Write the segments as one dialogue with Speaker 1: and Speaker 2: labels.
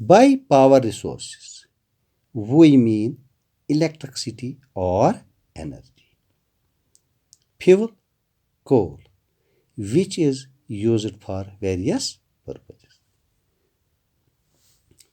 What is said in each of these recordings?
Speaker 1: By power resources, we mean electricity or energy, fuel, coal, which is used for various purposes.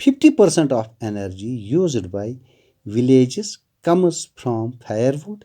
Speaker 1: 50% of energy used by villages comes from firewood.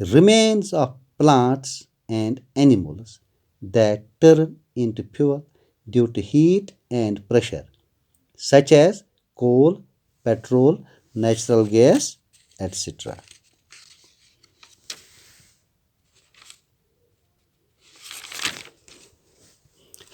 Speaker 1: remains of plants and animals that turn into fuel due to heat and pressure, such as coal, petrol, natural gas, etc.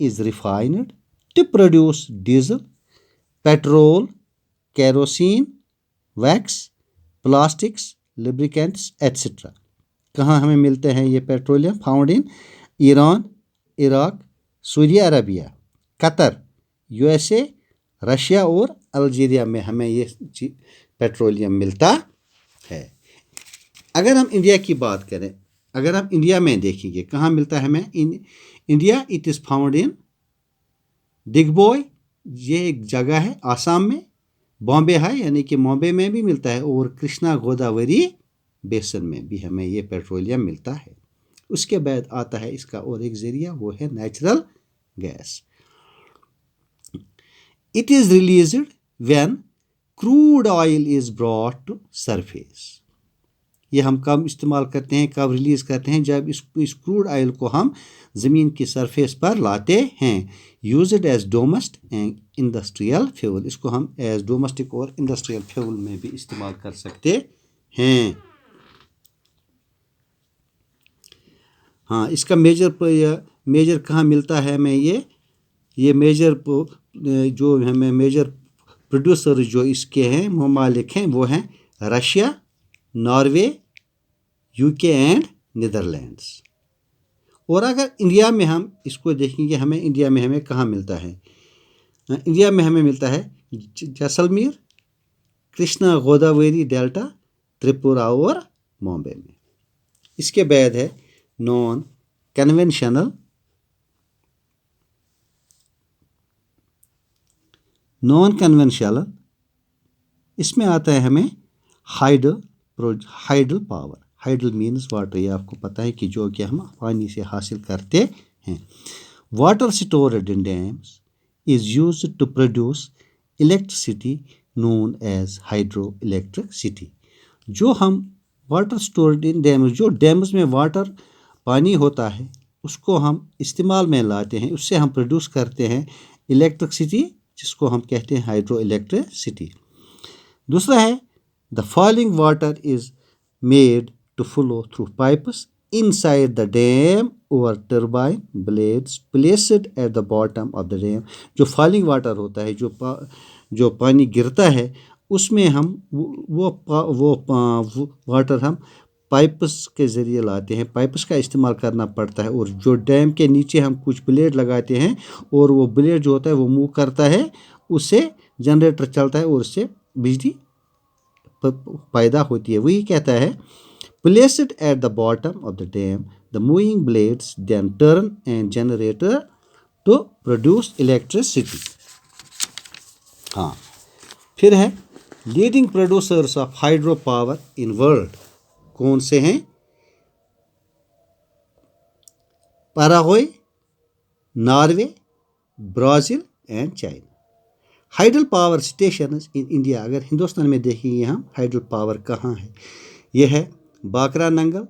Speaker 1: is refined, to produce diesel, petrol, kerosene, wax, plastics, lubricants, etc. کہاں ہمیں ملتے ہیں یہ petroleum? Found in Iran, Iraq, Saudi Arabia, Qatar, USA، Russia اور Algeria میں ہمیں یہ petroleum ملتا ہے۔ اگر ہم انڈیا کی بات کریں، اگر ہم انڈیا میں دیکھیں گے کہاں ملتا ہے ہمیں India, it is found in Digboi, یہ ایک جگہ ہے آسام میں، بامبے ہے یعنی کہ بامبے میں بھی ملتا ہے، اور کرشنا گوداوری بیسن میں بھی ہمیں یہ پیٹرولیم ملتا ہے۔ اس کے بعد آتا ہے اس کا اور ایک ذریعہ، وہ ہے natural gas. It is released when crude oil is brought to surface. یہ ہم کب استعمال کرتے ہیں، کب ریلیز کرتے ہیں؟ جب اس کروڈ آئل کو ہم زمین کی سرفیس پر لاتے ہیں۔ Used as domestic and industrial fuel, اس کو ہم ایز ڈومیسٹک اور انڈسٹریل فیول میں بھی استعمال کر سکتے ہیں۔ ہاں، اس کا میجر کہاں ملتا ہے ہمیں یہ میجر جو ہمیں میجر پروڈیوسر جو اس کے ہیں ممالک ہیں وہ ہیں Russia, Norway, UK and Netherlands. اور اگر انڈیا میں ہم اس کو دیکھیں گے، انڈیا میں ہمیں کہاں ملتا ہے؟ انڈیا میں ہمیں ملتا ہے جیسلمیر، کرشنا گوداوری ڈیلٹا، تریپورہ اور بامبے میں۔ اس کے بعد ہے نان کنونشنل اس میں آتا ہے ہمیں hydel power. Hydel means water, یہ آپ کو پتہ ہے کہ جو کہ ہم پانی سے حاصل کرتے ہیں۔ Water stored in dams is used to produce electricity known as hydro electricity. جو ہم واٹر اسٹورڈ ان ڈیمز، جو ڈیمز میں واٹر پانی ہوتا ہے، اس کو ہم استعمال میں لاتے ہیں، اس سے ہم پروڈیوس کرتے ہیں الیکٹرسٹی، جس کو ہم کہتے ہیں ہائیڈرو الیکٹرسٹی۔ دوسرا ہے the falling water is made to flow through pipes inside the dam اور turbine blades placed at the bottom of the dam. جو فالنگ واٹر ہوتا ہے، جو پانی گرتا ہے، اس میں ہم وہ واٹر ہم پائپس کے ذریعے لاتے ہیں، پائپس کا استعمال کرنا پڑتا ہے، اور جو ڈیم کے نیچے ہم کچھ بلیڈ لگاتے ہیں، اور وہ بلیڈ جو ہوتا ہے وہ موو کرتا ہے، اس سے جنریٹر چلتا ہے اور اس سے بجلی پیدا ہوتی ہے۔ وہی کہتا ہے placed at the bottom of the dam the moving blades then turn and generator to produce electricity. ہاں، پھر ہے leading producers of hydro power in world, کون سے ہیں؟ Paraguay, Norway, Brazil and China. Hydel power stations in India, اگر ہندوستان میں دیکھیں گے ہم ہائیڈل پاور کہاں ہے، یہ ہے Bhakra Nangal,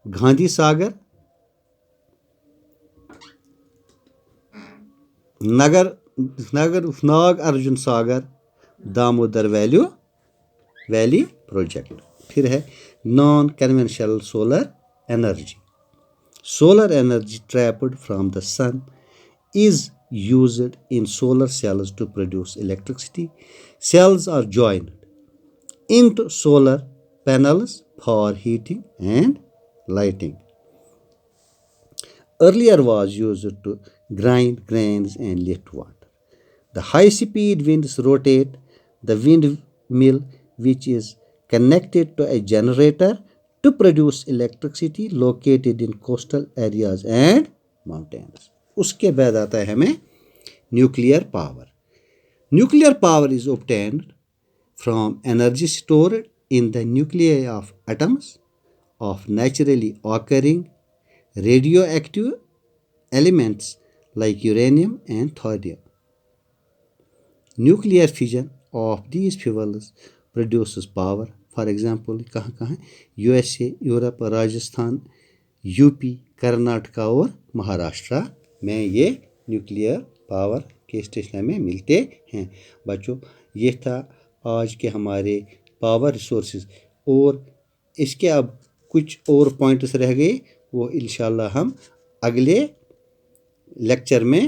Speaker 1: Gandhi Sagar, Nagarjuna Sagar, Damodar valley project. پھر ہے non conventional solar energy. Solar energy trapped from the sun is used in solar cells to produce electricity. Cells are joined into solar panels for heating and lighting. Earlier was used to grind grains and lift water. The high-speed winds rotate the windmill, which is connected to a generator to produce electricity located in coastal areas and mountains. اس کے بعد آتا ہے ہمیں nuclear power. Nuclear power is obtained from energy stored in the nuclei of atoms of naturally occurring radioactive elements like uranium and thorium. Nuclear fission of these fuels produces power. For example, کہاں USA، Europe, Rajasthan, UP، Karnataka اور مہاراشٹرا میں یہ nuclear power کے station میں ملتے ہیں۔ بچوں، یہ تھا آج کے ہمارے پاور ریسورسز، اور اس کے اب کچھ اور پوائنٹس رہ گئے، وہ انشاءاللہ ہم اگلے لیکچر میں